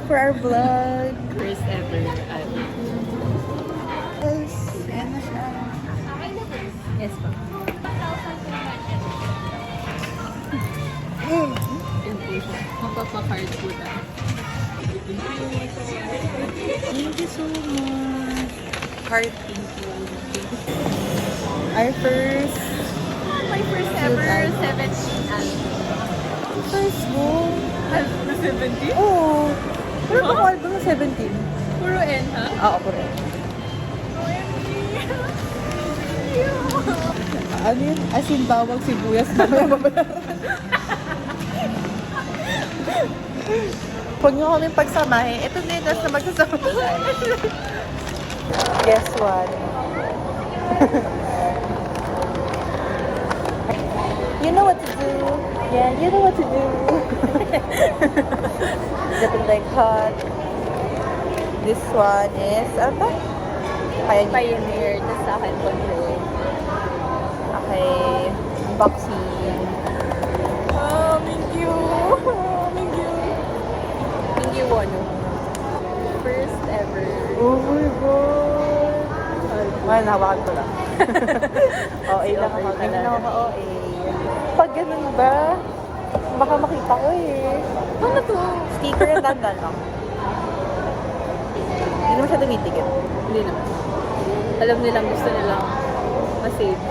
for our vlog. First ever. Yes, ayan na siya. Yes po. Mm. Yun po siya. Mapapakard po na. Thank you so much. Heart. Thank you. Our first My first ever 17 album. first book. Na 17? Oo. Pero ito ko album na 17. Puro N, ha? Oo, correct. Ano yun? As in, bawang sibuyas. Mamaya babayaran. Huwag nyo kami pagsamahin. Ito na yung last na magsasama tayo. Guess what? You know what to do. Yeah, you know what to do. Getting like hot. This one is, ano ba? Pioneer. Pioneer. Tapos sa akin, Control. Okay. Unboxing. Oh, thank you. Thank you. Thank you, Wono. First ever. Oh my God. Ay, nahawakan ko lang. OA lang ako. Hindi na ako OA. Pag ganun ba, baka makita ko eh. Ano to? Sticker yung dandan lang. Hindi naman siya tumitigil. Hindi naman. Alam nilang gusto nilang ma-save.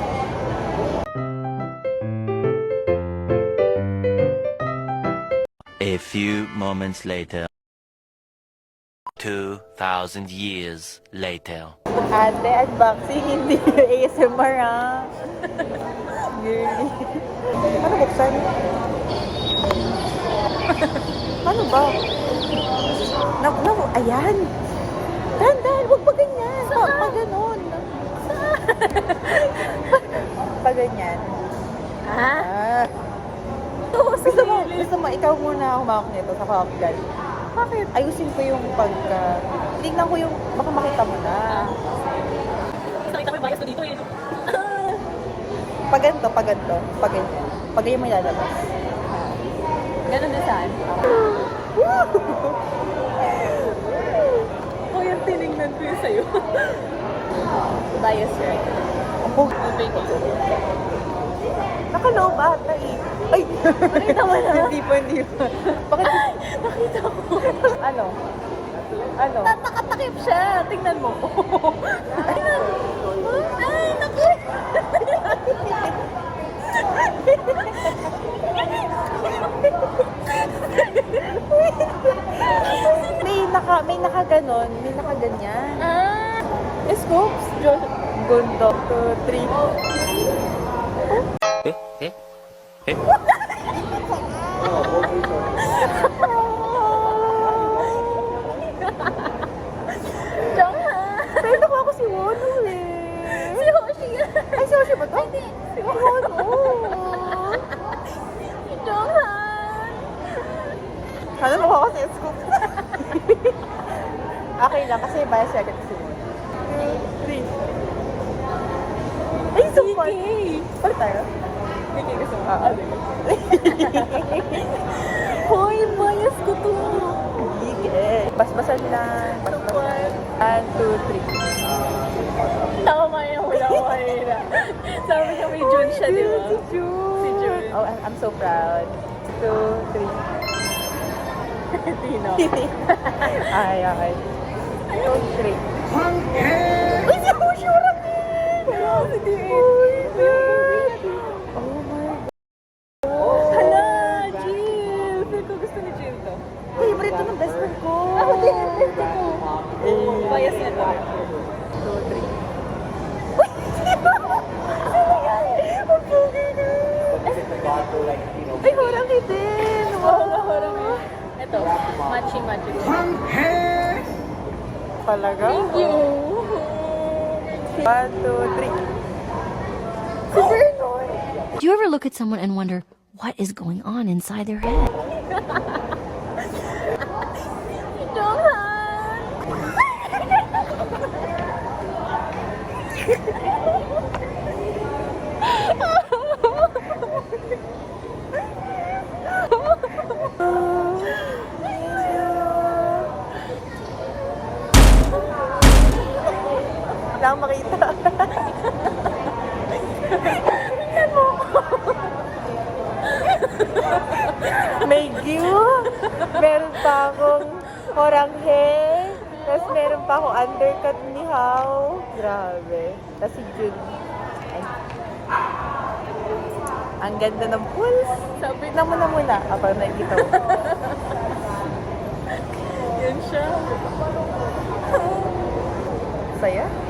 A few moments later. 2,000 years later. Ate, unboxing, hindi ASMR ah. Girly. Ano buksan? Ano ba? Ayan! Dahan-dahan, huwag pa ganyan. Pa ganon. Pa ganyan. Ah? Gusto mo, ikaw muna humawak nito sa kapgal. Bakit? Ayusin ko yung pagka... Tingnan ko yung... Baka makita mo na. Nakita ko yung bias ko dito eh. Pag ganito, pag ganito. Pag ganyan. Pag ganyan mo ilalabas. Ganun din saan? O yung tinignan ko yung sa'yo. Bias right. Ang pug... Okay ko. Nakaloob ata eh. Ay! Nakita mo na? Hindi pa, hindi pa. Bakit? Nakita ko. Ano? Ano? Nakatakip siya. Tingnan mo. Tingnan mo. Ay, naku. May nakaganon. May nakaganyan. Ah. Scoops. Gundo. 2, 3. Pero ako si Wono eh. Si Hoshi. Ay, si Hoshi ba to? Hindi. Si Wono. Si Johan. Ano mo ako si Scoop? Okay lang, kasi bias siya agad si Wono. 2, 3. Ay, so fun. Palit tayo? Hindi gusto mo. Hoy, bias ko to. Hindi basbasan lang. Basbasan. 1, 2, 3. Tama yung wala ko kanina. Sabi niya may June siya, di ba? Si June. Si June. Oh, I'm so proud. 2, 3. Tino. Ay, okay. 2, 3. Uy, si Hoshi orang din! Wala si Diin. Oh my Hala, Jill. Feel ko gusto ni Jill to. favorite to ng best friend ko. Ako din, gusto ko. Bias niya to. 2, 3. Uy! Sino yan? Ang pogi na! Ay, horang din! Horang. Ito, matchy. Talaga? Thank you. 1, 2, 3. Super annoying. Do you ever look at someone and wonder what is going on inside their head? Johan. Kailangan makita. Tingnan mo. May view. Meron pa akong horanghe. Tapos meron pa akong undercut ni How. Grabe. Tapos si Jun. Ay. Ang ganda ng pools. Sabi Tignan mo na muna. Kapag nakikita mo. Yan siya. Saya?